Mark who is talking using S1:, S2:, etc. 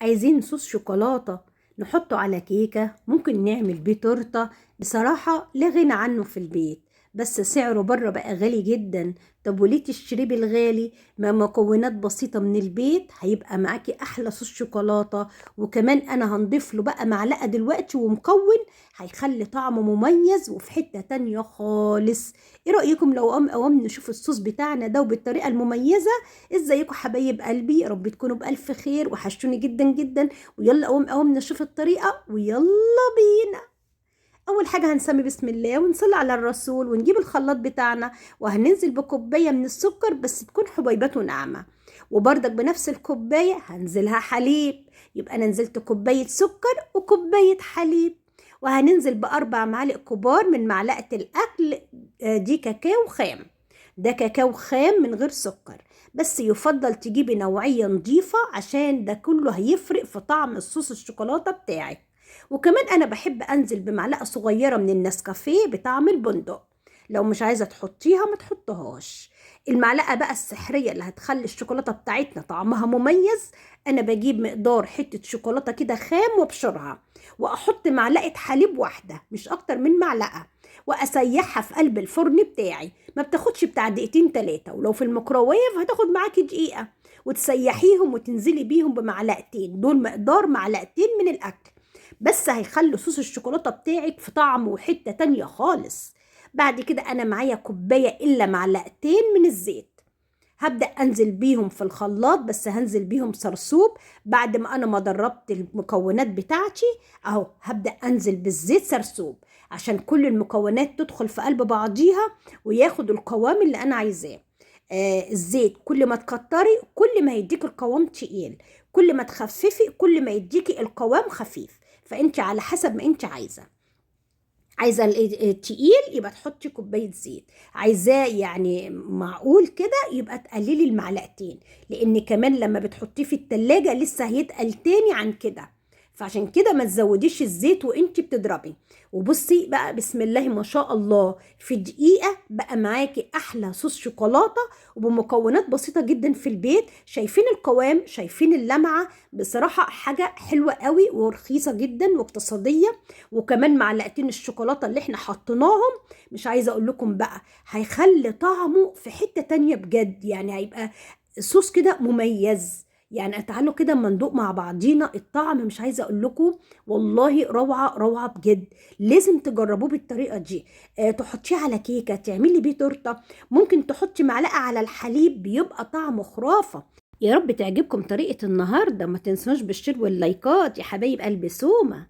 S1: عايزين صوص شوكولاتة نحطه على كيكة، ممكن نعمل بيه تورتة. بصراحة لا غنى عنه في البيت، بس سعره بره بقى غالي جدا. طب وليه تشتريه بالغالي؟ ما مكونات بسيطة من البيت هيبقى معاكي أحلى صوص شوكولاتة. وكمان أنا هنضيف له بقى معلقة دلوقتي ومكون هيخلي طعمه مميز وفي حتة تانية خالص. ايه رأيكم لو قوم نشوف الصوص بتاعنا ده وبالطريقة المميزة؟ ازيكم حبايب قلبي، يا رب تكونوا بألف خير، وحشتوني جدا جدا. ويلا قوم نشوف الطريقة ويلا بينا. أول حاجة هنسمي بسم الله ونصلي على الرسول ونجيب الخلاط بتاعنا، وهننزل بكوباية من السكر بس تكون حبيبته ناعمة، وبرضك بنفس الكوباية هنزلها حليب. يبقى أنا نزلت كوباية سكر وكوباية حليب. وهننزل بأربع معالق كبار من معلقة الأكل. دي كاكاو خام. ده كاكاو خام من غير سكر، بس يفضل تجيبي نوعية نظيفة عشان ده كله هيفرق في طعم الصوص الشوكولاتة بتاعك. وكمان انا بحب انزل بمعلقه صغيره من النسكافيه بطعم البندق. لو مش عايزه تحطيها ما تحطهاش. المعلقه بقى السحريه اللي هتخلي الشوكولاته بتاعتنا طعمها مميز. انا بجيب مقدار حته شوكولاته كده خام وابشرها، واحط معلقه حليب واحده مش اكتر من معلقه، واسيحها في قلب الفرن بتاعي. ما بتاخدش بتاع دقيقتين تلاتة، ولو في الميكروويف هتاخد معاكي دقيقه. وتسيحيهم وتنزلي بيهم بمعلقتين، دول مقدار معلقتين من الاكل، بس هيخلوا صوص الشوكولاتة بتاعك في طعم وحتة تانية خالص. بعد كده أنا معايا كوباية إلا معلقتين من الزيت. هبدأ أنزل بيهم في الخلاط، بس هنزل بيهم سرسوب. بعد ما أنا ما دربت المكونات بتاعتي أهو، هبدأ أنزل بالزيت سرسوب عشان كل المكونات تدخل في قلب بعضيها وياخد القوام اللي أنا عايزاه. الزيت كل ما تكتري كل ما يديك القوام تقيل، كل ما تخففي كل ما يديكي القوام خفيف. فانت على حسب ما انت عايزه التقيل يبقى تحطي كوبايه زيت، عايزاه يعني معقول كده يبقى تقللي المعلقتين، لان كمان لما بتحطيه في التلاجة لسه هيتقل تاني عن كده. فعشان كده ما تزوديش الزيت وانت بتضربي. وبصي بقى بسم الله ما شاء الله، في دقيقة بقى معاكي احلى صوص شوكولاتة وبمكونات بسيطة جدا في البيت. شايفين القوام، شايفين اللمعة؟ بصراحة حاجة حلوة قوي ورخيصة جدا واقتصادية. وكمان معلقتين الشوكولاتة اللي احنا حطيناهم، مش عايزة اقول لكم بقى، هيخلي طعمه في حتة تانية بجد. يعني هيبقى صوص كده مميز. يعني تعالوا كده اما ندوق مع بعضينا الطعم، مش عايزه اقول لكم والله روعه روعه بجد. لازم تجربوه بالطريقه دي. تحطيه على كيكه، تعملي بيه تورته، ممكن تحطي معلقه على الحليب بيبقى طعمه خرافه. يا رب تعجبكم طريقه النهارده. ما تنسوش بالشير واللايكات يا حبايب قلب سومه.